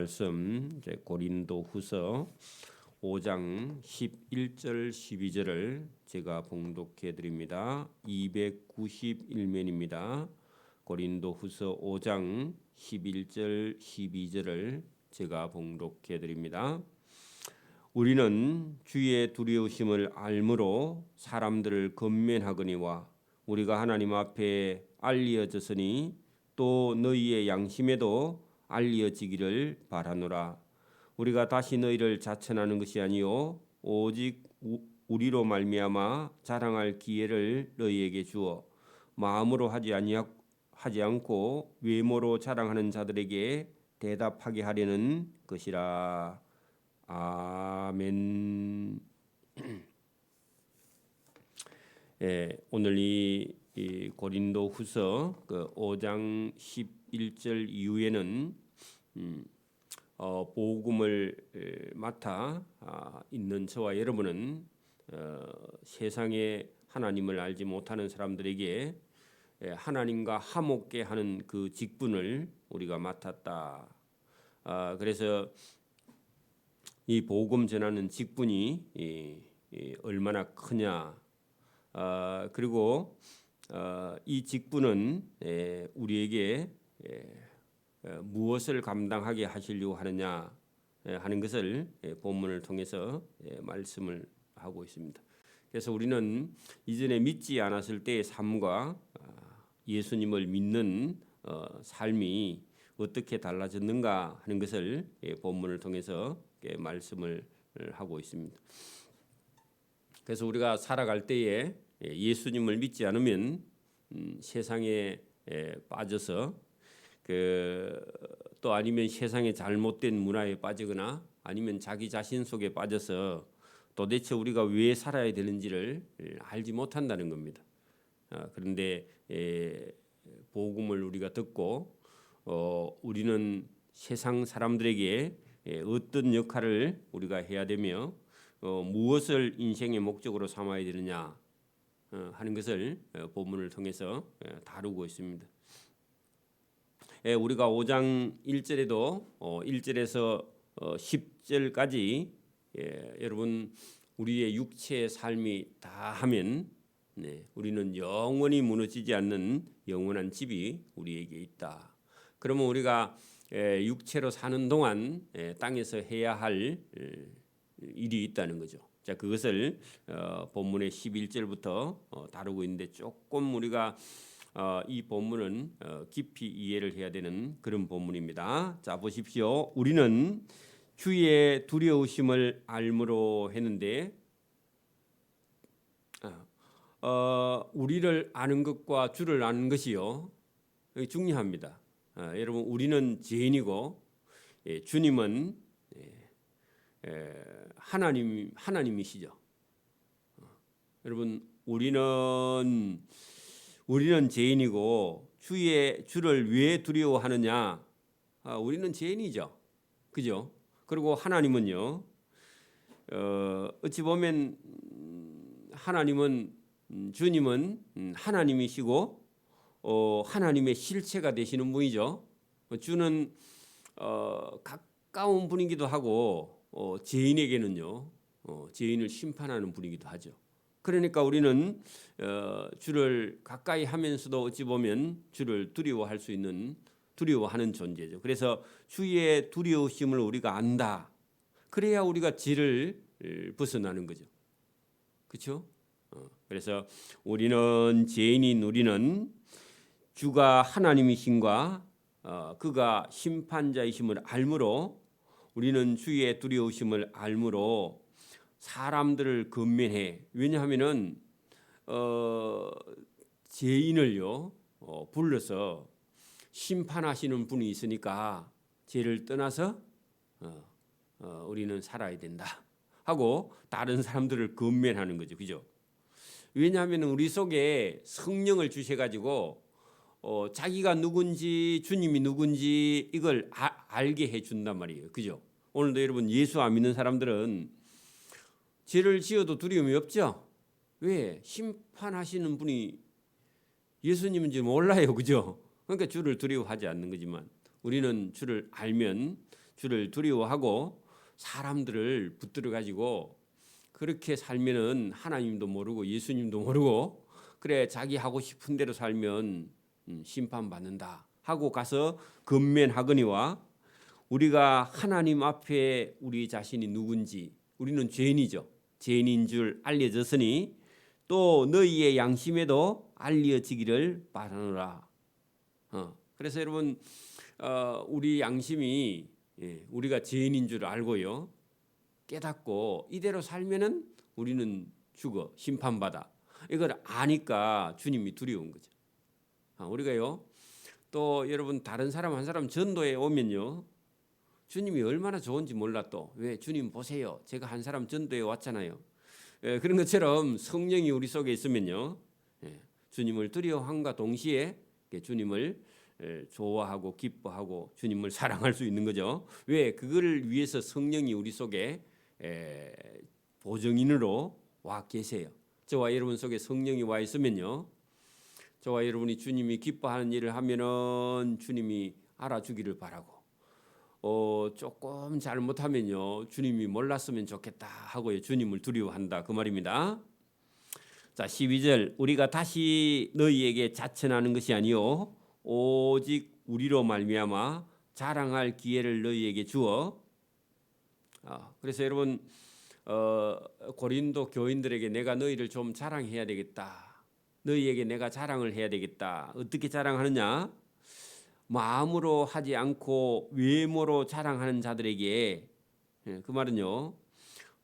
말씀 고린도후서 5장 11절 12절을 제가 봉독해 드립니다. 291면입니다. 고린도후서 5장 11절 12절을 제가 봉독해 드립니다. 우리는 주의 두려우심을 알므로 사람들을 권면하거니와 우리가 하나님 앞에 알려졌으니 또 너희의 양심에도 알려지기를 바라노라. 우리가 다시 너희를 자천하는 것이 아니요 오직 우리로 말미암아 자랑할 기회를 너희에게 주어 마음으로 하지 않고 외모로 자랑하는 자들에게 대답하게 하려는 것이라. 아멘. 오늘 이 고린도후서 5장 11절 이후에는 복음을 맡아 있는 저와 여러분은 세상에 하나님을 알지 못하는 사람들에게 하나님과 화목게 하는 그 직분을 우리가 맡았다. 그래서 이 복음 전하는 직분이 얼마나 크냐. 그리고 이 직분은 우리에게 무엇을 감당하게 하시려고 하느냐 하는 것을 본문을 통해서 말씀을 하고 있습니다. 그래서 우리는 이전에 믿지 않았을 때의 삶과 예수님을 믿는 삶이 어떻게 달라졌는가 하는 것을 본문을 통해서 말씀을 하고 있습니다. 그래서 우리가 살아갈 때에 예수님을 믿지 않으면 세상에 빠져서 또 아니면 세상의 잘못된 문화에 빠지거나 아니면 자기 자신 속에 빠져서 도대체 우리가 왜 살아야 되는지를 알지 못한다는 겁니다. 그런데 복음을 우리가 듣고 우리는 세상 사람들에게 어떤 역할을 우리가 해야 되며 무엇을 인생의 목적으로 삼아야 되느냐 하는 것을 본문을 통해서 다루고 있습니다. 우리가 5장 1절에도 1절에서 10절까지 여러분 우리의 육체의 삶이 다 하면 우리는 영원히 무너지지 않는 영원한 집이 우리에게 있다. 그러면 우리가 육체로 사는 동안 땅에서 해야 할 일이 있다는 거죠. 자, 그것을 본문의 11절부터 다루고 있는데 조금 우리가 이 본문은 깊이 이해를 해야 되는 그런 본문입니다. 자, 보십시오. 우리는 주의 두려우심을 알므로 했는데 우리를 아는 것과 주를 아는 것이요 중요합니다. 여러분 우리는 죄인이고 주님은 하나님이시죠. 여러분 우리는 죄인이고 주를 왜 두려워하느냐? 우리는 죄인이죠, 그죠? 그리고 하나님은요. 어찌 보면 주님은 하나님이시고 하나님의 실체가 되시는 분이죠. 주는 가까운 분이기도 하고 죄인에게는요 죄인을 심판하는 분이기도 하죠. 그러니까 우리는 주를 가까이 하면서도 어찌 보면 주를 두려워하는 존재죠. 그래서 주의 두려우심을 우리가 안다. 그래야 우리가 죄를 벗어나는 거죠. 그렇죠? 그래서 우리는 죄인인 우리는 주가 하나님이신과 그가 심판자이심을 알므로 우리는 주의 두려우심을 알므로 사람들을 권면해. 왜냐하면은 죄인을요 불러서 심판하시는 분이 있으니까 죄를 떠나서 우리는 살아야 된다 하고 다른 사람들을 권면하는 거죠, 그죠? 왜냐하면 우리 속에 성령을 주셔가지고 자기가 누군지 주님이 누군지 이걸 알게 해준단 말이에요, 그죠? 오늘도 여러분 예수 안 믿는 사람들은 죄를 지어도 두려움이 없죠. 왜? 심판하시는 분이 예수님인지 몰라요, 그죠? 그러니까 주를 두려워하지 않는 거지만 우리는 주를 알면 주를 두려워하고 사람들을 붙들어 가지고 그렇게 살면은 하나님도 모르고 예수님도 모르고 그래 자기 하고 싶은 대로 살면 심판받는다 하고 가서 근면하거니와 우리가 하나님 앞에 우리 자신이 누군지 우리는 죄인이죠. 죄인인 줄 알려졌으니 또 너희의 양심에도 알려지기를 바라노라. 그래서 여러분 우리 양심이 우리가 죄인인 줄 알고요. 깨닫고 이대로 살면은 우리는 죽어 심판받아. 이걸 아니까 주님이 두려운 거죠. 우리가요. 또 여러분 다른 사람 한 사람 전도에 오면요. 주님이 얼마나 좋은지 몰라 또. 왜 주님 보세요. 제가 한 사람 전도에 왔잖아요. 그런 것처럼 성령이 우리 속에 있으면요. 주님을 두려워함과 동시에 주님을 좋아하고 기뻐하고 주님을 사랑할 수 있는 거죠. 왜? 그걸 위해서 성령이 우리 속에 보증인으로 와 계세요. 저와 여러분 속에 성령이 와 있으면요. 저와 여러분이 주님이 기뻐하는 일을 하면은 주님이 알아주기를 바라고 조금 잘못하면요. 주님이 몰랐으면 좋겠다 하고 주님을 두려워한다. 그 말입니다. 자, 12절 우리가 다시 너희에게 자천하는 것이 아니요 오직 우리로 말미암아 자랑할 기회를 너희에게 주어. 그래서 여러분 고린도 교인들에게 내가 너희를 좀 자랑해야 되겠다. 너희에게 내가 자랑을 해야 되겠다. 어떻게 자랑하느냐? 마음으로 하지 않고 외모로 자랑하는 자들에게 그 말은요.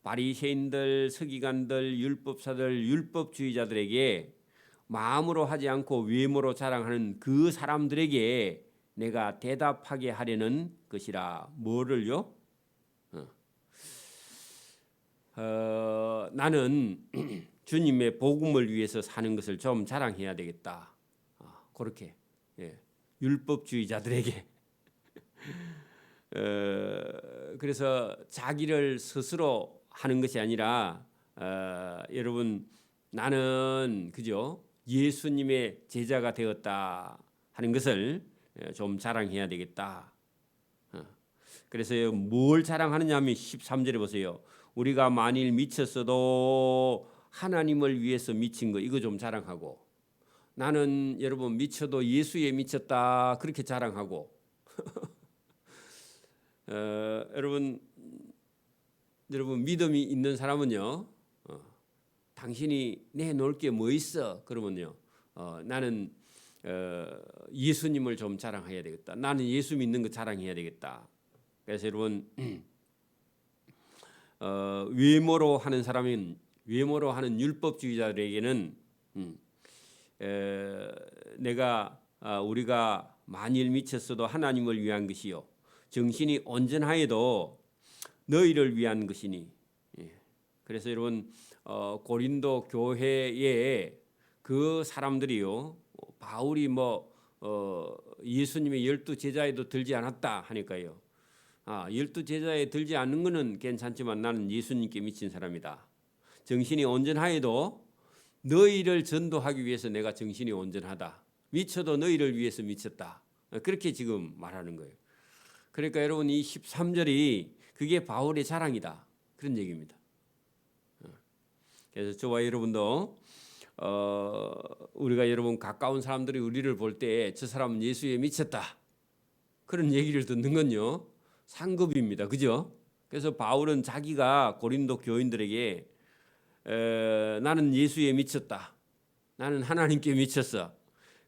바리새인들, 서기관들, 율법사들, 율법주의자들에게 마음으로 하지 않고 외모로 자랑하는 그 사람들에게 내가 대답하게 하려는 것이라. 뭐를요? 나는 주님의 복음을 위해서 사는 것을 좀 자랑해야 되겠다. 그렇게 율법주의자들에게 그래서 자기를 스스로 하는 것이 아니라 여러분 나는 그죠? 예수님의 제자가 되었다 하는 것을 좀 자랑해야 되겠다. 그래서 뭘 자랑하느냐 하면 13절에 보세요. 우리가 만일 미쳤어도 하나님을 위해서 미친 거 이거 좀 자랑하고 나는 여러분 미쳐도 예수에 미쳤다 그렇게 자랑하고 여러분 믿음이 있는 사람은요 당신이 내놓을 게 뭐 있어 그러면요 나는 예수님을 좀 자랑해야 되겠다. 나는 예수 믿는 거 자랑해야 되겠다. 그래서 여러분 외모로 하는 사람은 외모로 하는 율법주의자들에게는 우리가 만일 미쳤어도 하나님을 위한 것이요 정신이 온전하여도 너희를 위한 것이니. 그래서 여러분 고린도 교회에 그 사람들이요 바울이 예수님의 12 제자에도 들지 않았다 하니까요. 12 제자에 들지 않는 것은 괜찮지만 나는 예수님께 미친 사람이다. 정신이 온전하여도 너희를 전도하기 위해서 내가 정신이 온전하다. 미쳐도 너희를 위해서 미쳤다. 그렇게 지금 말하는 거예요. 그러니까 여러분 이 13절이 그게 바울의 자랑이다. 그런 얘기입니다. 그래서 저와 여러분도 우리가 여러분 가까운 사람들이 우리를 볼 때 저 사람은 예수에 미쳤다. 그런 얘기를 듣는 건요. 상급입니다. 그죠? 그래서 바울은 자기가 고린도 교인들에게 나는 예수에 미쳤다. 나는 하나님께 미쳤어.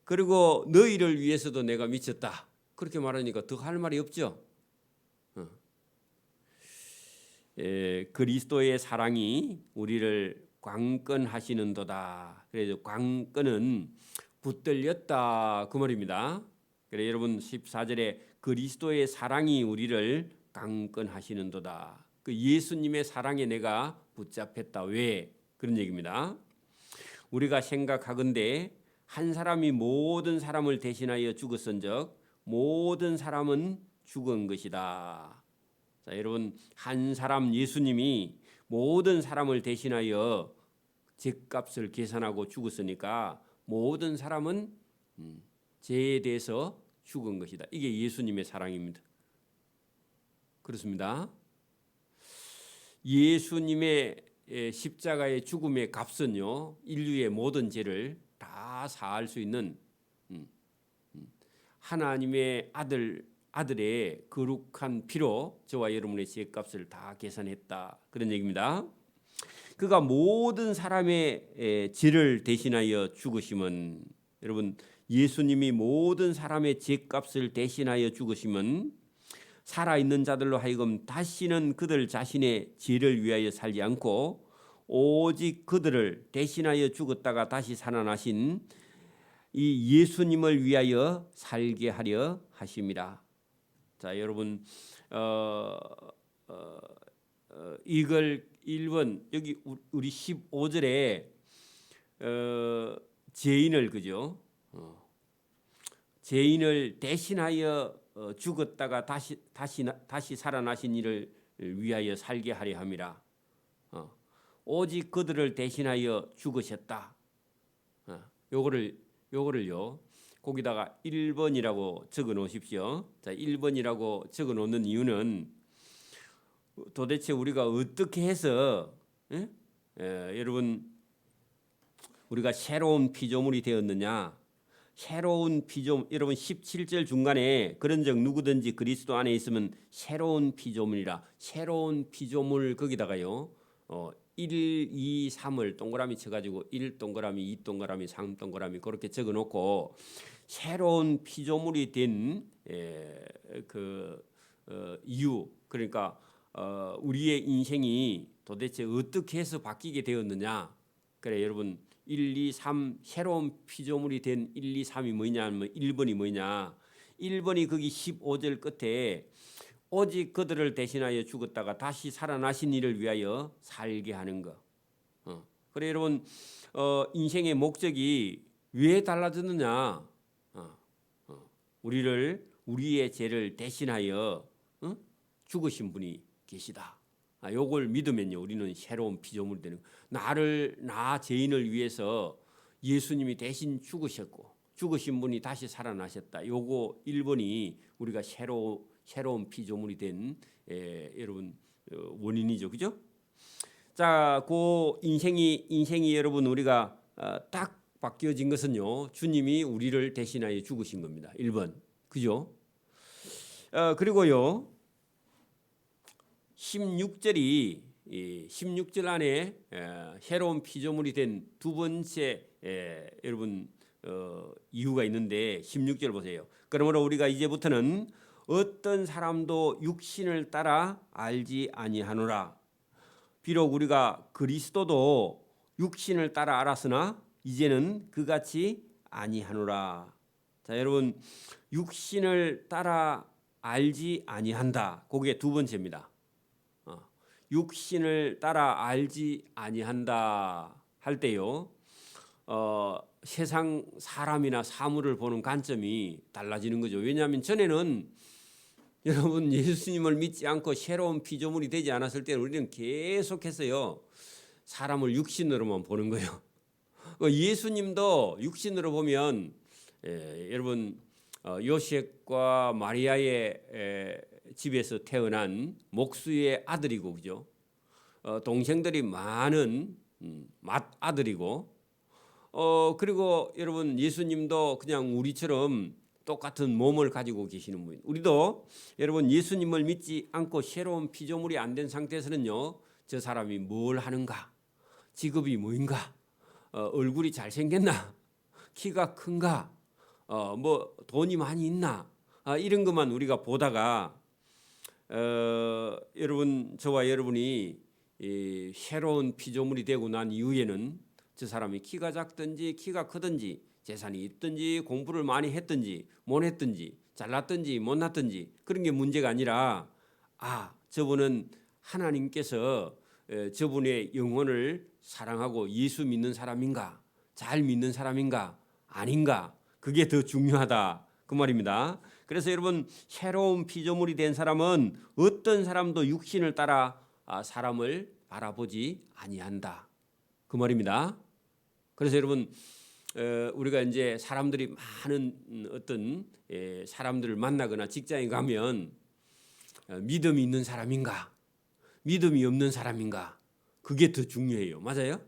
그리고 너희를 위해서도 내가 미쳤다. 그렇게 말하니까 더 할 말이 없죠. 그리스도의 사랑이 우리를 강건하시는도다. 그래서 강건은 붙들렸다 그 말입니다. 그래 여러분 14절에 그리스도의 사랑이 우리를 강건하시는도다. 그 예수님의 사랑에 내가 붙잡혔다. 왜? 그런 얘기입니다. 우리가 생각하건대 한 사람이 모든 사람을 대신하여 죽었은즉 모든 사람은 죽은 것이다. 자, 여러분 한 사람 예수님이 모든 사람을 대신하여 죄값을 계산하고 죽었으니까 모든 사람은 죄에 대해서 죽은 것이다. 이게 예수님의 사랑입니다. 그렇습니다. 예수님의 십자가의 죽음의 값은요, 인류의 모든 죄를 다 사할 수 있는 하나님의 아들의 거룩한 피로 저와 여러분의 죄값을 다 계산했다, 그런 얘기입니다. 그가 모든 사람의 죄를 대신하여 죽으심은, 여러분, 예수님이 모든 사람의 죄값을 대신하여 죽으심은 살아있는 자들로 하여금 다시는 그들 자신의 죄를 위하여 살지 않고 오직 그들을 대신하여 죽었다가 다시 살아나신 이 예수님을 위하여 살게 하려 하심이라. 자, 여러분, 이걸 1번 여기 우리 15절에 죄인을, 그죠? 죄인을 대신하여 죽었다가 다시 살아나신 이를 위하여 살게 하려 함이라. 오직 그들을 대신하여 죽으셨다. 요거를요, 거기다가 1번이라고 적어 놓으십시오. 자, 1번이라고 적어 놓는 이유는 도대체 우리가 어떻게 해서 여러분, 우리가 새로운 피조물이 되었느냐? 새로운 피조물, 여러분 17절 중간에 그런즉 누구든지 그리스도 안에 있으면 새로운 피조물이라. 새로운 피조물, 거기다가요 1, 2, 3을 동그라미 쳐가지고 1 동그라미, 2 동그라미, 3 동그라미 그렇게 적어놓고 새로운 피조물이 된 이유, 그러니까 우리의 인생이 도대체 어떻게 해서 바뀌게 되었느냐. 그래, 여러분 1, 2, 3 새로운 피조물이 된 1, 2, 3이 뭐냐 하면 1번이 뭐냐. 1번이 거기 15절 끝에 오직 그들을 대신하여 죽었다가 다시 살아나신 이를 위하여 살게 하는 거. 그래, 여러분, 인생의 목적이 왜 달라졌느냐? 우리의 죄를 대신하여 죽으신 분이 계시다. 요걸 믿으면요, 우리는 새로운 피조물이 되는 거예요. 나 죄인을 위해서 예수님이 대신 죽으셨고 죽으신 분이 다시 살아나셨다. 요거 1번이 우리가 새로운 피조물이 된 여러분 원인이죠, 그죠? 자, 그 인생이 여러분 우리가 딱 바뀌어진 것은요, 주님이 우리를 대신하여 죽으신 겁니다. 1번, 그죠? 그리고요 16절 안에 새로운 피조물이 된 두 번째 여러분 이유가 있는데 16절 보세요. 그러므로 우리가 이제부터는 어떤 사람도 육신을 따라 알지 아니하노라. 비록 우리가 그리스도도 육신을 따라 알았으나 이제는 그같이 아니하노라. 자, 여러분, 육신을 따라 알지 아니한다. 그게 두 번째입니다. 육신을 따라 알지 아니한다 할 때요, 세상 사람이나 사물을 보는 관점이 달라지는 거죠. 왜냐하면 전에는 여러분 예수님을 믿지 않고 새로운 피조물이 되지 않았을 때는 우리는 계속해서요 사람을 육신으로만 보는 거예요. 예수님도 육신으로 보면 여러분 요셉과 마리아의 집에서 태어난 목수의 아들이고, 그죠? 동생들이 많은 맏아들이고, 그리고 여러분 예수님도 그냥 우리처럼 똑같은 몸을 가지고 계시는 분. 우리도 여러분 예수님을 믿지 않고 새로운 피조물이 안 된 상태에서는요, 저 사람이 뭘 하는가, 직업이 뭐인가, 얼굴이 잘생겼나, 키가 큰가, 뭐 돈이 많이 있나, 이런 것만 우리가 보다가 여러분, 저와 여러분이 새로운 피조물이 되고 난 이후에는 저 사람이 키가 작든지 키가 크든지 재산이 있든지 공부를 많이 했든지 못 했든지 잘났든지 못났든지 그런 게 문제가 아니라, 저분은 하나님께서 저분의 영혼을 사랑하고 예수 믿는 사람인가, 잘 믿는 사람인가 아닌가, 그게 더 중요하다, 그 말입니다. 그래서 여러분, 새로운 피조물이 된 사람은 어떤 사람도 육신을 따라 사람을 바라보지 아니한다, 그 말입니다. 그래서 여러분, 우리가 이제 사람들이 많은 어떤 사람들을 만나거나 직장에 가면 믿음이 있는 사람인가, 믿음이 없는 사람인가, 그게 더 중요해요. 맞아요?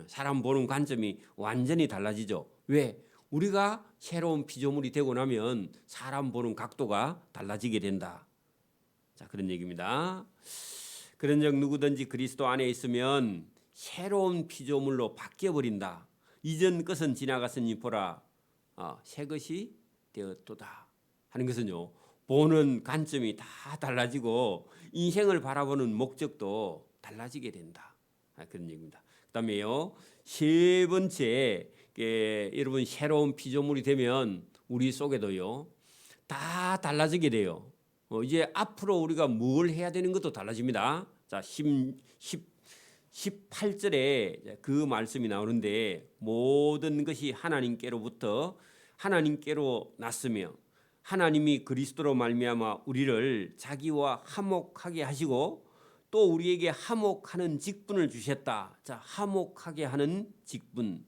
사람 보는 관점이 완전히 달라지죠. 왜? 우리가 새로운 피조물이 되고 나면 사람 보는 각도가 달라지게 된다. 자, 그런 얘기입니다. 그런즉 누구든지 그리스도 안에 있으면 새로운 피조물로 바뀌어 버린다. 이전 것은 지나갔으니 보라, 새 것이 되었도다 하는 것은요, 보는 관점이 다 달라지고 인생을 바라보는 목적도 달라지게 된다. 그런 얘기입니다. 그다음에요, 세 번째, 여러분 새로운 피조물이 되면 우리 속에도요 다 달라지게 돼요. 이제 앞으로 우리가 뭘 해야 되는 것도 달라집니다. 자, 18절에 그 말씀이 나오는데, 모든 것이 하나님께로부터 하나님께로 났으며 하나님이 그리스도로 말미암아 우리를 자기와 화목하게 하시고 또 우리에게 화목하는 직분을 주셨다. 자, 화목하게 하는 직분.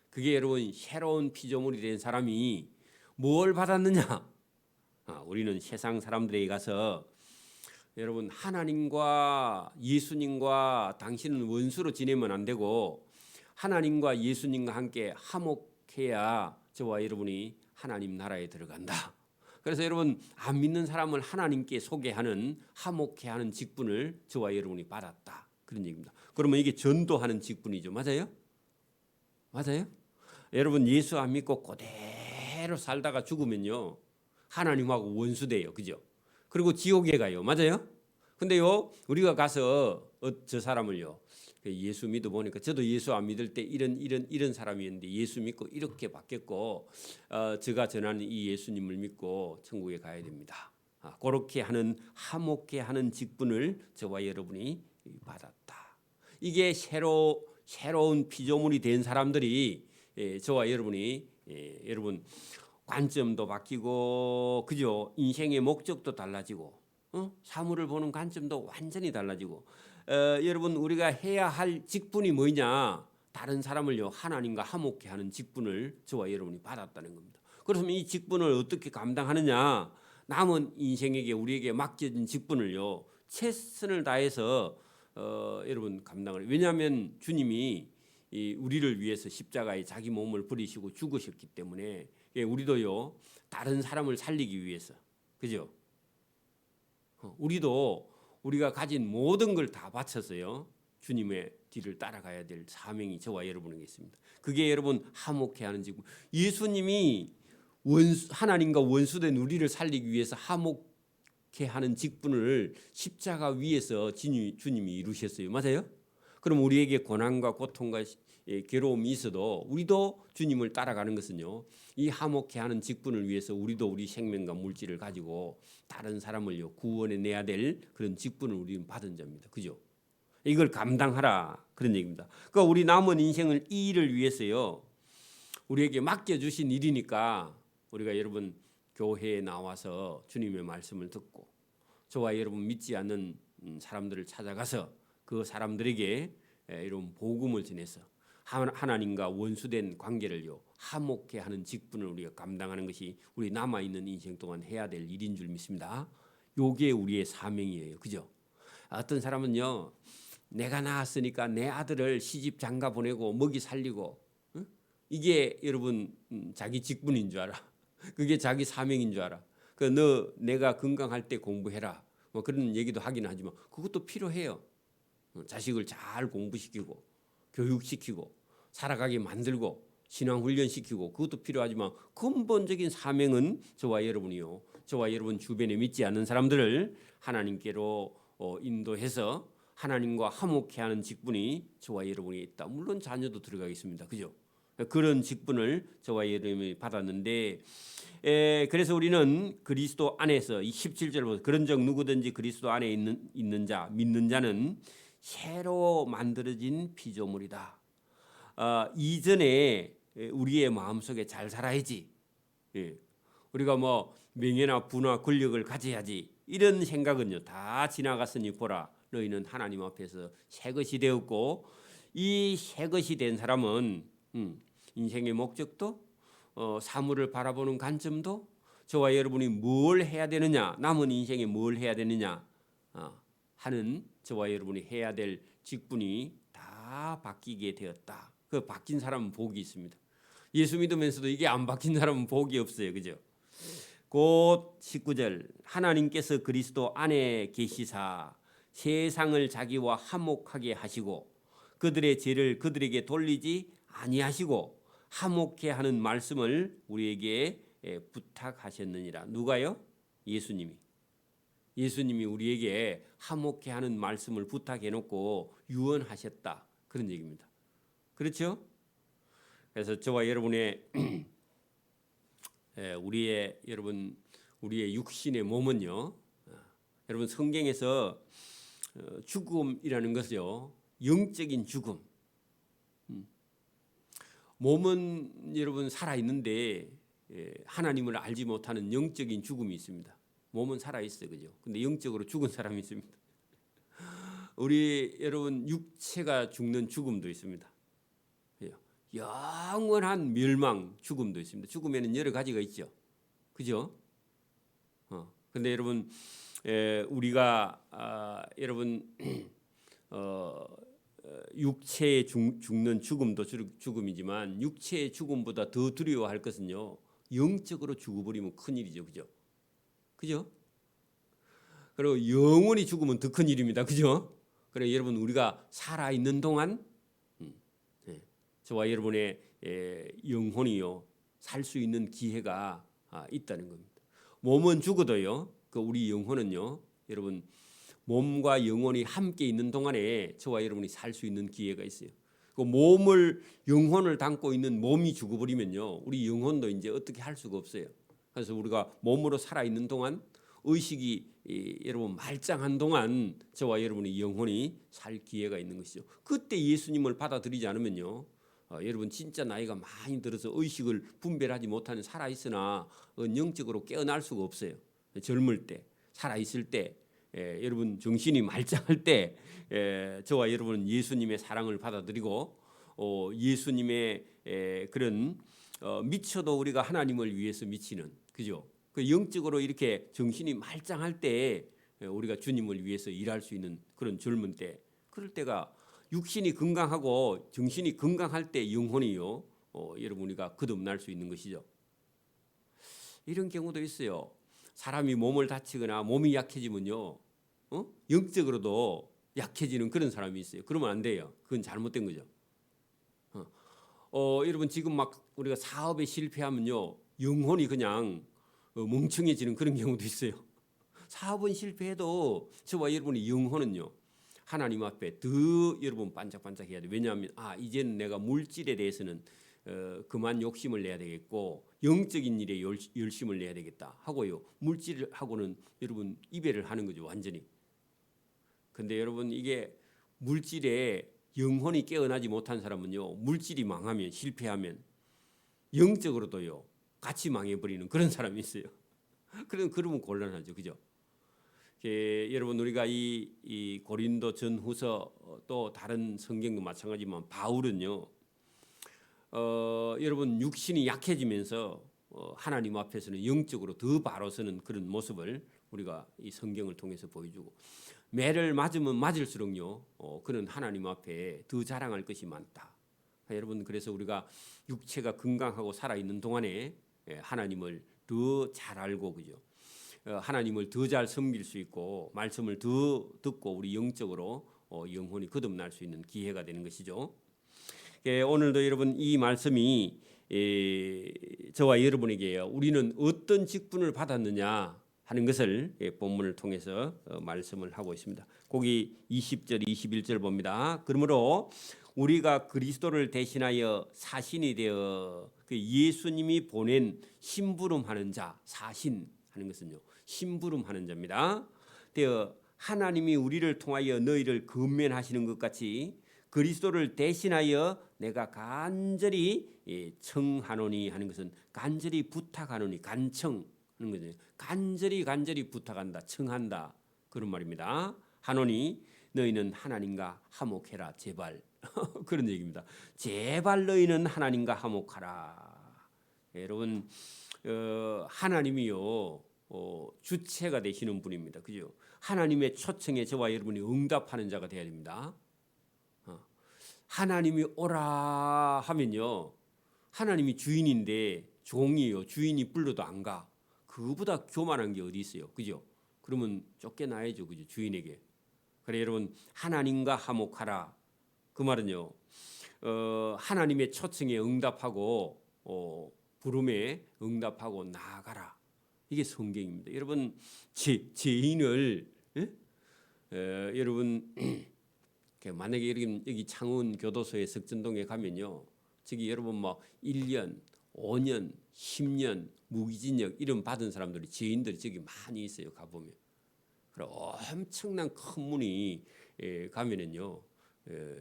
그게 여러분 새로운 피조물이 된 사람이 뭘 받았느냐? 우리는 세상 사람들에게 가서 여러분 하나님과 예수님과 당신은 원수로 지내면 안 되고 하나님과 예수님과 함께 화목해야 저와 여러분이 하나님 나라에 들어간다. 그래서 여러분 안 믿는 사람을 하나님께 소개하는 화목해 하는 직분을 저와 여러분이 받았다. 그런 얘기입니다. 그러면 이게 전도하는 직분이죠. 맞아요? 맞아요? 여러분 예수 안 믿고 그대로 살다가 죽으면요 하나님하고 원수돼요. 그죠? 그리고 지옥에 가요. 맞아요? 근데요 우리가 가서 저 사람을요 예수 믿어 보니까 저도 예수 안 믿을 때 이런 사람이었는데 예수 믿고 이렇게 바뀌었고 제가 전하는 이 예수님을 믿고 천국에 가야 됩니다. 그렇게 하는 화목해 하는 직분을 저와 여러분이 받았다. 이게 새로운 피조물이 된 사람들이 저와 여러분이 여러분 관점도 바뀌고 그죠? 인생의 목적도 달라지고 사물을 보는 관점도 완전히 달라지고 여러분 우리가 해야 할 직분이 뭐냐? 다른 사람을요 하나님과 화목케 하는 직분을 저와 여러분이 받았다는 겁니다. 그렇다면 이 직분을 어떻게 감당하느냐? 남은 인생에게 우리에게 맡겨진 직분을요 최선을 다해서 여러분 감당을. 왜냐하면 주님이 우리를 위해서 십자가에 자기 몸을 버리시고 죽으셨기 때문에 우리도요 다른 사람을 살리기 위해서 그죠? 우리도 우리가 가진 모든 걸 다 바쳐서요 주님의 뒤를 따라가야 될 사명이 저와 여러분에게 있습니다. 그게 여러분 화목해 하는 직분. 예수님이 하나님과 원수된 우리를 살리기 위해서 화목해 하는 직분을 십자가 위에서 주님이 이루셨어요. 맞아요? 그럼 우리에게 고난과 고통과 괴로움이 있어도 우리도 주님을 따라가는 것은요 이 화목해 하는 직분을 위해서 우리도 우리 생명과 물질을 가지고 다른 사람을요 구원해 내야 될 그런 직분을 우리는 받은 자입니다. 그죠? 이걸 감당하라 그런 얘기입니다. 그러니까 우리 남은 인생을 이 일을 위해서요 우리에게 맡겨주신 일이니까 우리가 여러분 교회에 나와서 주님의 말씀을 듣고 저와 여러분 믿지 않는 사람들을 찾아가서 그 사람들에게 이런 복음을 전해서 하나님과 원수된 관계를요 화목케 하는 직분을 우리가 감당하는 것이 우리 남아 있는 인생 동안 해야 될 일인 줄 믿습니다. 요게 우리의 사명이에요. 그죠? 어떤 사람은요 내가 낳았으니까 내 아들을 시집 장가 보내고 먹이 살리고 이게 여러분 자기 직분인 줄 알아. 그게 자기 사명인 줄 알아. 너 내가 건강할 때 공부해라. 뭐 그런 얘기도 하긴 하지만 그것도 필요해요. 자식을 잘 공부시키고 교육시키고 살아가게 만들고 신앙훈련시키고 그것도 필요하지만 근본적인 사명은 저와 여러분이요. 저와 여러분 주변에 믿지 않는 사람들을 하나님께로 인도해서 하나님과 화목해 하는 직분이 저와 여러분이 있다. 물론 자녀도 들어가겠습니다. 그죠? 그런 직분을 저와 여러분이 받았는데 그래서 우리는 그리스도 안에서 이 17절 보세요. 그런즉 누구든지 그리스도 안에 있는 자 믿는 자는 새로 만들어진 피조물이다. 이전에 우리의 마음속에 잘 살아야지. 우리가 뭐 명예나 부나 권력을 가져야지. 이런 생각은요 다 지나갔으니 보라. 너희는 하나님 앞에서 새 것이 되었고 이 새 것이 된 사람은 인생의 목적도 사물을 바라보는 관점도 저와 여러분이 뭘 해야 되느냐, 남은 인생에 뭘 해야 되느냐 하는 저와 여러분이 해야 될 직분이 다 바뀌게 되었다. 그 바뀐 사람은 복이 있습니다. 예수 믿으면서도 이게 안 바뀐 사람은 복이 없어요. 그죠? 곧 19절 하나님께서 그리스도 안에 계시사 세상을 자기와 화목하게 하시고 그들의 죄를 그들에게 돌리지 아니하시고 화목케 하는 말씀을 우리에게 부탁하셨느니라. 누가요? 예수님이 우리에게 화목케 하는 말씀을 부탁해 놓고 유언하셨다. 그런 얘기입니다. 그렇죠? 그래서 저와 여러분의 우리의 육신의 몸은요. 여러분 성경에서 죽음이라는 것이요. 영적인 죽음. 몸은 여러분 살아 있는데 하나님을 알지 못하는 영적인 죽음이 있습니다. 몸은 살아 있어요. 그죠? 근데 영적으로 죽은 사람이 있습니다. 우리 여러분 육체가 죽는 죽음도 있습니다. 영원한 멸망 죽음도 있습니다. 죽음에는 여러 가지가 있죠. 그죠? 근데 여러분 우리가 여러분 육체에 죽는 죽음도 죽음이지만 육체의 죽음보다 더 두려워할 것은요. 영적으로 죽어버리면 큰일이죠. 그죠? 그죠? 그리고 영원히 죽으면 더 큰일입니다. 그죠? 그래 여러분 우리가 살아있는 동안 저와 여러분의 영혼이요 살 수 있는 기회가 있다는 겁니다. 몸은 죽어도요, 그 우리 영혼은요, 여러분 몸과 영혼이 함께 있는 동안에 저와 여러분이 살 수 있는 기회가 있어요. 그 영혼을 담고 있는 몸이 죽어버리면요, 우리 영혼도 이제 어떻게 할 수가 없어요. 그래서 우리가 몸으로 살아 있는 동안 의식이 여러분 말짱한 동안 저와 여러분의 영혼이 살 기회가 있는 것이죠. 그때 예수님을 받아들이지 않으면요. 여러분 진짜 나이가 많이 들어서 의식을 분별하지 못하는 살아있으나 영적으로 깨어날 수가 없어요. 젊을 때 살아있을 때 여러분 정신이 말짱할 때 저와 여러분은 예수님의 사랑을 받아들이고 예수님의 그런 미쳐도 우리가 하나님을 위해서 미치는 그죠? 그 영적으로 이렇게 정신이 말짱할 때 우리가 주님을 위해서 일할 수 있는 그런 젊은 때 그럴 때가 육신이 건강하고 정신이 건강할 때 영혼이요. 여러분 우리가 거듭날 수 있는 것이죠. 이런 경우도 있어요. 사람이 몸을 다치거나 몸이 약해지면요. 영적으로도 약해지는 그런 사람이 있어요. 그러면 안 돼요. 그건 잘못된 거죠. 여러분 지금 막 우리가 사업에 실패하면요. 영혼이 그냥 멍청해지는 그런 경우도 있어요. 사업은 실패해도 저와 여러분의 영혼은요. 하나님 앞에 더 여러분 반짝반짝해야 돼요. 왜냐하면 이제는 내가 물질에 대해서는 그만 욕심을 내야 되겠고 영적인 일에 열심을 내야 되겠다 하고요. 물질하고는 여러분 이별을 하는 거죠. 완전히. 근데 여러분 이게 물질에 영혼이 깨어나지 못한 사람은요. 물질이 망하면 실패하면 영적으로도요. 같이 망해버리는 그런 사람이 있어요. 그러면 곤란하죠. 그죠? 여러분 우리가 이 고린도 전후서 또 다른 성경도 마찬가지지만 바울은요 여러분 육신이 약해지면서 하나님 앞에서는 영적으로 더 바로 서는 그런 모습을 우리가 이 성경을 통해서 보여주고 매를 맞으면 맞을수록요 그는 하나님 앞에 더 자랑할 것이 많다. 여러분 그래서 우리가 육체가 건강하고 살아있는 동안에 하나님을 더 잘 알고 그죠? 하나님을 더 잘 섬길 수 있고 말씀을 더 듣고 우리 영적으로 영혼이 거듭날 수 있는 기회가 되는 것이죠. 오늘도 여러분 이 말씀이 저와 여러분에게요. 우리는 어떤 직분을 받았느냐 하는 것을 본문을 통해서 말씀을 하고 있습니다. 거기 20절 21절 봅니다. 그러므로 우리가 그리스도를 대신하여 사신이 되어 그 예수님이 보낸 심부름하는 자 사신 하는 것은요. 심부름하는 자입니다. 되어 하나님이 우리를 통하여 너희를 건면하시는 것 같이 그리스도를 대신하여 내가 간절히 청하노니 하는 것은 간절히 부탁하노니 간청하는 거죠. 간절히 부탁한다, 청한다 그런 말입니다. 하노니 너희는 하나님과 화목해라 제발 그런 얘기입니다. 제발 너희는 하나님과 화목하라. 여러분 하나님이요 주체가 되시는 분입니다. 그죠? 하나님의 초청에 저와 여러분이 응답하는 자가 되어야 됩니다. 하나님이 오라 하면요, 하나님이 주인인데 종이요, 주인이 불러도 안 가. 그보다 교만한 게 어디 있어요, 그죠? 그러면 쫓겨나야죠, 그죠? 주인에게. 그래 여러분, 하나님과 화목하라. 그 말은요, 하나님의 초청에 응답하고 부름에 응답하고 나아가라. 이게 성경입니다. 여러분, 죄인을 여러분 만약에 여기 창원 교도소에 석전동에 가면요, 저기 여러분 뭐 1년, 5년, 10년 무기징역 이런 받은 사람들이 죄인들이 저기 많이 있어요. 가보면. 그래 엄청난 큰 문이 가면은요,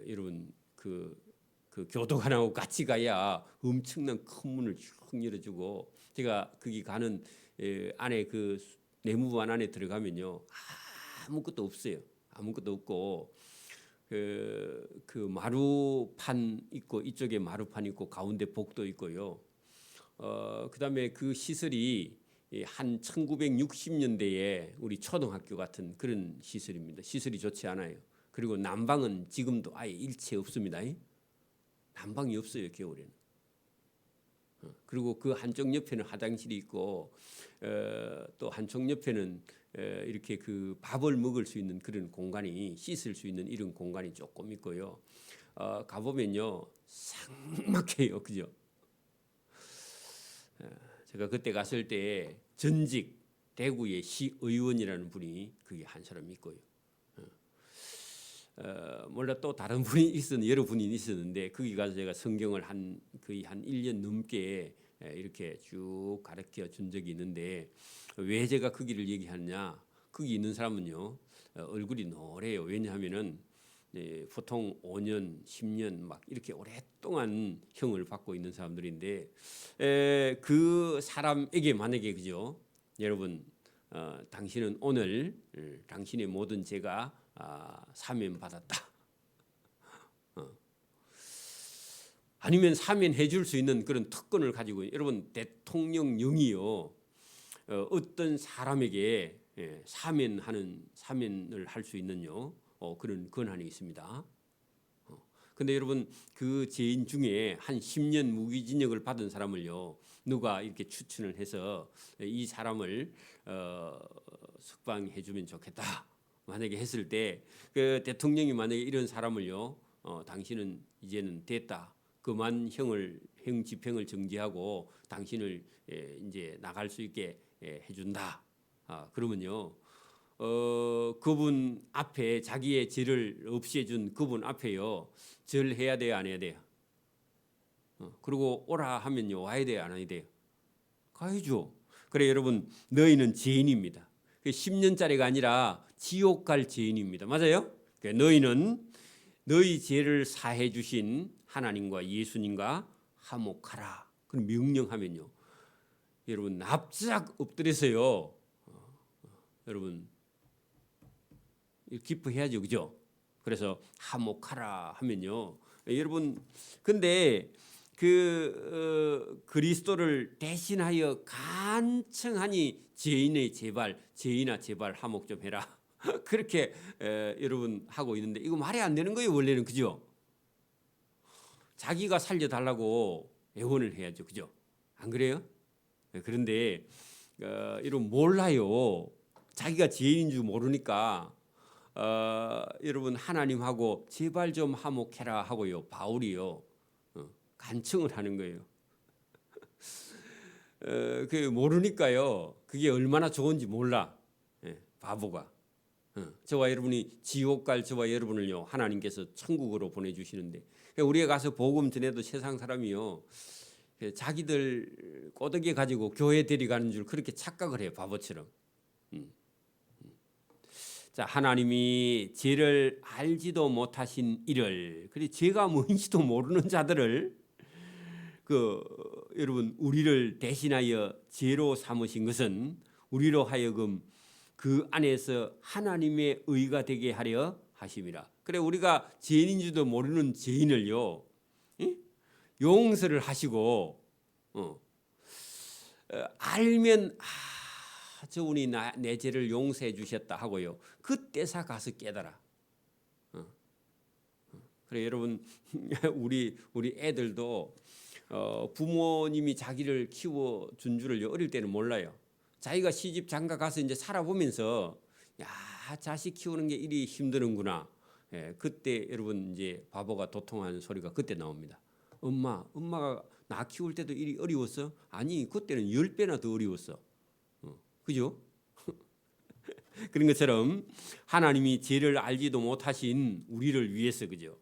여러분 그 교도관하고 같이 가야 엄청난 큰 문을 쭉 열어주고, 제가 거기 가는 안에 그 내무반 안에 들어가면요, 아무것도 없어요. 아무것도 없고 그 마루판 있고 이쪽에 마루판 있고 가운데 복도 있고요. 그다음에 그 시설이 한 1960년대에 우리 초등학교 같은 그런 시설입니다. 시설이 좋지 않아요. 그리고 난방은 지금도 아예 일체 없습니다. 난방이 없어요, 겨울에는. 그리고 그 한쪽 옆에는 화장실이 있고 또 한쪽 옆에는 이렇게 그 밥을 먹을 수 있는 그런 공간이, 씻을 수 있는 이런 공간이 조금 있고요. 가보면요, 삭막해요, 그죠? 제가 그때 갔을 때 전직 대구의 시의원이라는 분이 그게 한 사람 있고요. 몰라 또 다른 분이 여러 분이 있었는데 거기 가서 제가 성경을 거의 한 1년 넘게 이렇게 쭉 가르쳐 준 적이 있는데, 왜 제가 거기를 얘기하느냐? 거기 있는 사람은요, 얼굴이 노래요. 왜냐하면은 보통 5년, 10년 막 이렇게 오랫동안 형을 받고 있는 사람들인데, 그 사람에게 만약에, 그죠? 여러분, 당신은 오늘 당신의 모든 죄가 사면 받았다. 아니면 사면해 줄 수 있는 그런 특권을 가지고, 여러분 대통령령이요, 어떤 사람에게 사면을 할 수 있는요, 그런 권한이 있습니다. 근데 여러분 그 죄인 중에 한 10년 무기징역을 받은 사람을요, 누가 이렇게 추천을 해서 이 사람을 석방해 주면 좋겠다 만약에 했을 때, 그 대통령이 만약에 이런 사람을요, 당신은 이제는 됐다, 그만 형 집행을 정지하고 당신을 이제 나갈 수 있게 해준다. 그러면요, 그분 앞에 자기의 죄를 없애준 그분 앞에요, 절해야 돼요, 안 해야 돼요? 그리고 오라 하면요, 와야 돼요, 안 와야 돼요? 가야죠. 그래 여러분, 너희는 죄인입니다. 10년짜리가 아니라 지옥 갈 죄인입니다. 맞아요? 너희는 너희 죄를 사해 주신 하나님과 예수님과 화목하라. 그럼 명령하면요, 여러분 납작 엎드려서요, 여러분 기뻐해야죠, 그죠? 그래서 화목하라 하면요, 여러분 근데 그 그리스도를 대신하여 간청하니 죄인아 제발 화목 좀 해라. 그렇게 여러분 하고 있는데, 이거 말이 안 되는 거예요, 원래는, 그죠? 자기가 살려달라고 애원을 해야죠, 그죠? 안 그래요? 그런데 여러분 몰라요. 자기가 죄인인 줄 모르니까 여러분 하나님하고 제발 좀 화목해라 하고요, 바울이요 간청을 하는 거예요. 그 모르니까요, 그게 얼마나 좋은지 몰라. 바보가. 저와 여러분이 지옥 갈 저와 여러분을요, 하나님께서 천국으로 보내주시는데, 우리가 가서 복음 전해도 세상 사람이요, 자기들 꼬드기 가지고 교회 데려가는 줄 그렇게 착각을 해요, 바보처럼. 자, 하나님이 죄를 알지도 못하신 이를, 그리고 죄가 뭔지도 모르는 자들을 여러분 우리를 대신하여 죄로 삼으신 것은 우리로 하여금 그 안에서 하나님의 의가 되게 하려 하심이라. 그래 우리가 죄인인 줄도 모르는 죄인을요, 용서를 하시고 알면 저분이 내 죄를 용서해 주셨다 하고요. 그때서 가서 깨달아. 그래 여러분 우리 애들도 부모님이 자기를 키워 준 줄을 어릴 때는 몰라요. 자기가 시집 장가 가서 이제 살아보면서 야 자식 키우는 게 이리 힘드는구나. 예, 그때 여러분 이제 바보가 도통하는 소리가 그때 나옵니다. 엄마가 나 키울 때도 이리 어려웠어? 아니 그때는 10배나 더 어려웠어. 그죠? 그런 것처럼 하나님이 죄를 알지도 못하신 우리를 위해서 그죠?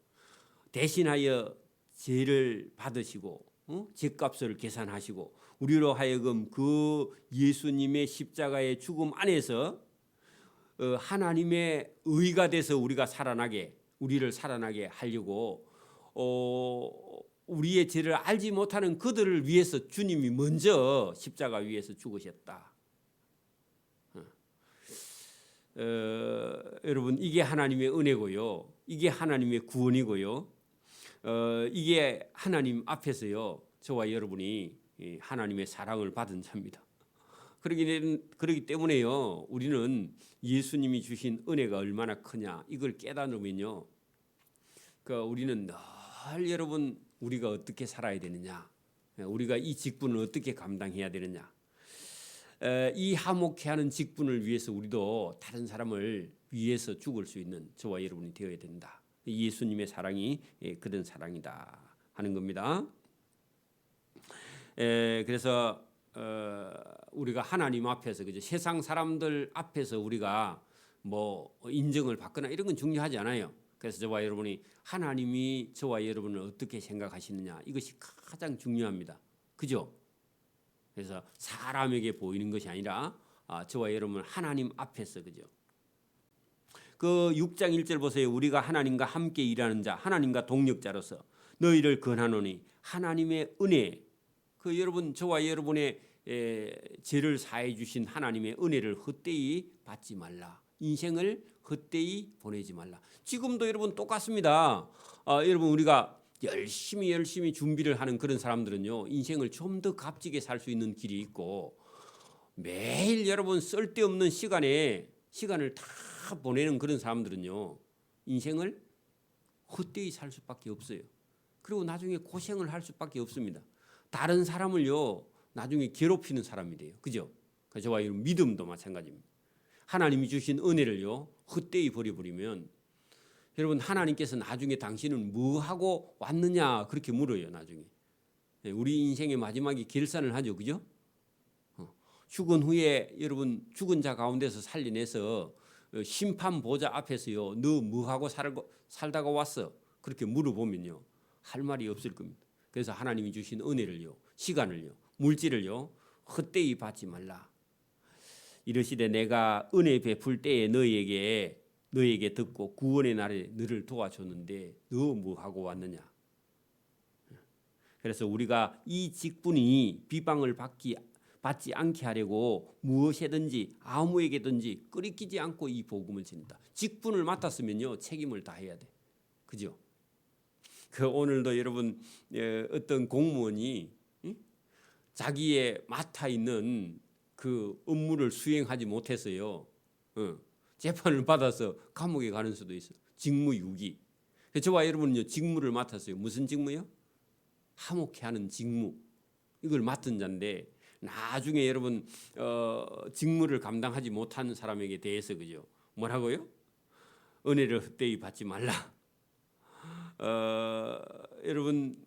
대신하여 죄를 받으시고 죄값을 계산하시고 우리로 하여금 그 예수님의 십자가의 죽음 안에서 하나님의 의가 돼서 우리를 살아나게 하려고 우리의 죄를 알지 못하는 그들을 위해서 주님이 먼저 십자가 위에서 죽으셨다. 여러분 이게 하나님의 은혜고요. 이게 하나님의 구원이고요. 이게 하나님 앞에서요. 저와 여러분이 하나님의 사랑을 받은 자입니다. 그렇기 때문에요. 우리는 예수님이 주신 은혜가 얼마나 크냐 이걸 깨달으면요. 우리는 늘 여러분 우리가 어떻게 살아야 되느냐, 우리가 이 직분을 어떻게 감당해야 되느냐, 이 화목해 하는 직분을 위해서 우리도 다른 사람을 위해서 죽을 수 있는 저와 여러분이 되어야 된다. 예수님의 사랑이 그런 사랑이다 하는 겁니다. 그래서 우리가 하나님 앞에서 그죠? 세상 사람들 앞에서 우리가 뭐 인정을 받거나 이런 건 중요하지 않아요. 그래서 저와 여러분이 하나님이 저와 여러분을 어떻게 생각하시느냐 이것이 가장 중요합니다. 그죠? 그래서 사람에게 보이는 것이 아니라 저와 여러분 하나님 앞에서 그죠? 그 6장 1절 보세요. 우리가 하나님과 함께 일하는 자, 하나님과 동력자로서 너희를 권하노니 하나님의 은혜, 그 여러분 저와 여러분의 죄를 사해 주신 하나님의 은혜를 헛되이 받지 말라. 인생을 헛되이 보내지 말라. 지금도 여러분 똑같습니다. 여러분 우리가 열심히 준비를 하는 그런 사람들은요, 인생을 좀 더 값지게 살 수 있는 길이 있고 매일 여러분 쓸데없는 시간을 다 보내는 그런 사람들은요, 인생을 헛되이 살 수밖에 없어요. 그리고 나중에 고생을 할 수밖에 없습니다. 다른 사람을요 나중에 괴롭히는 사람이 돼요. 그죠? 저와 이런 믿음도 마찬가지입니다. 하나님이 주신 은혜를요 헛되이 버려버리면 여러분 하나님께서 나중에 당신은 뭐 하고 왔느냐 그렇게 물어요. 나중에 우리 인생의 마지막에 결산을 하죠. 그죠? 죽은 후에 여러분 죽은 자 가운데서 살려내서 심판 보좌 앞에서요 너 뭐 하고 살다가 왔어? 그렇게 물어보면요 할 말이 없을 겁니다. 그래서 하나님이 주신 은혜를요, 시간을요, 물질을요 헛되이 받지 말라. 이르시되 내가 은혜 베풀 때에 너희에게 듣고 구원의 날에 너를 도와줬는데 너 뭐 하고 왔느냐. 그래서 우리가 이 직분이 비방을 받지 않게 하려고 무엇이든지 아무에게든지 끄리끼지 않고 이 복음을 전한다. 직분을 맡았으면요 책임을 다해야 돼. 그죠? 오늘도 여러분 어떤 공무원이 자기의 맡아 있는 그 업무를 수행하지 못해서요 재판을 받아서 감옥에 가는 수도 있어요. 직무유기. 저와 여러분은요 직무를 맡았어요. 무슨 직무요? 화목해 하는 직무. 이걸 맡은 자인데 나중에 여러분 직무를 감당하지 못하는 사람에게 대해서 그죠? 뭐라고요? 은혜를 헛되이 받지 말라. 여러분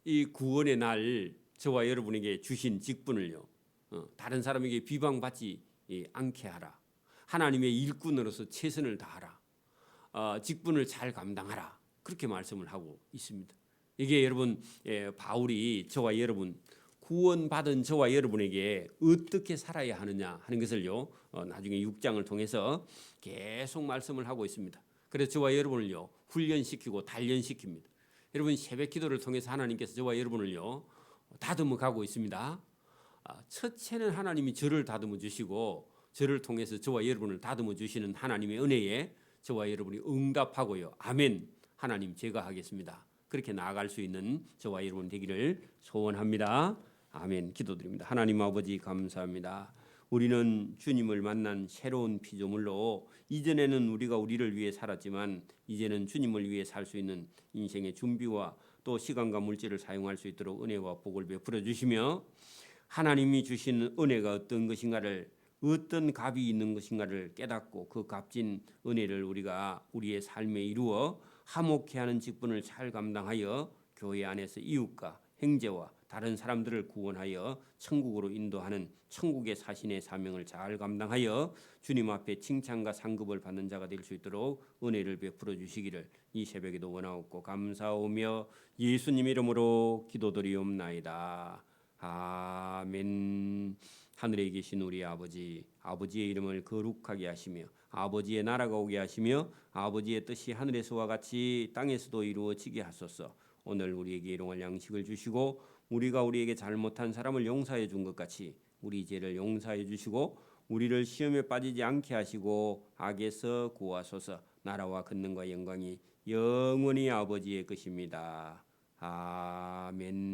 이 구원의 날 저와 여러분에게 주신 직분을요 다른 사람에게 비방받지 않게 하라. 하나님의 일꾼으로서 최선을 다하라. 직분을 잘 감당하라. 그렇게 말씀을 하고 있습니다. 이게 여러분 바울이 저와 여러분 구원받은 저와 여러분에게 어떻게 살아야 하느냐 하는 것을요 나중에 6장을 통해서 계속 말씀을 하고 있습니다. 그래서 저와 여러분을요 훈련시키고 단련시킵니다. 여러분 새벽 기도를 통해서 하나님께서 저와 여러분을요 다듬어 가고 있습니다. 첫째는 하나님이 저를 다듬어 주시고 저를 통해서 저와 여러분을 다듬어 주시는 하나님의 은혜에 저와 여러분이 응답하고요. 아멘. 하나님 제가 하겠습니다. 그렇게 나아갈 수 있는 저와 여러분 되기를 소원합니다. 아멘. 기도드립니다. 하나님 아버지 감사합니다. 우리는 주님을 만난 새로운 피조물로 이전에는 우리가 우리를 위해 살았지만 이제는 주님을 위해 살 수 있는 인생의 준비와 또 시간과 물질을 사용할 수 있도록 은혜와 복을 베풀어 주시며 하나님이 주신 은혜가 어떤 것인가를 어떤 값이 있는 것인가를 깨닫고 그 값진 은혜를 우리가 우리의 삶에 이루어 화목케 하는 직분을 잘 감당하여 교회 안에서 이웃과 형제와 다른 사람들을 구원하여 천국으로 인도하는 천국의 사신의 사명을 잘 감당하여 주님 앞에 칭찬과 상급을 받는 자가 될 수 있도록 은혜를 베풀어 주시기를 이 새벽에도 원하옵고 감사하오며 예수님 이름으로 기도드리옵나이다. 아멘. 하늘에 계신 우리 아버지, 아버지의 이름을 거룩하게 하시며 아버지의 나라가 오게 하시며 아버지의 뜻이 하늘에서와 같이 땅에서도 이루어지게 하소서. 오늘 우리에게 일용할 양식을 주시고 우리가 우리에게 잘못한 사람을 용서해 준 것 같이 우리 죄를 용서해 주시고 우리를 시험에 빠지지 않게 하시고 악에서 구하소서. 나라와 권능과 영광이 영원히 아버지의 것입니다. 아멘.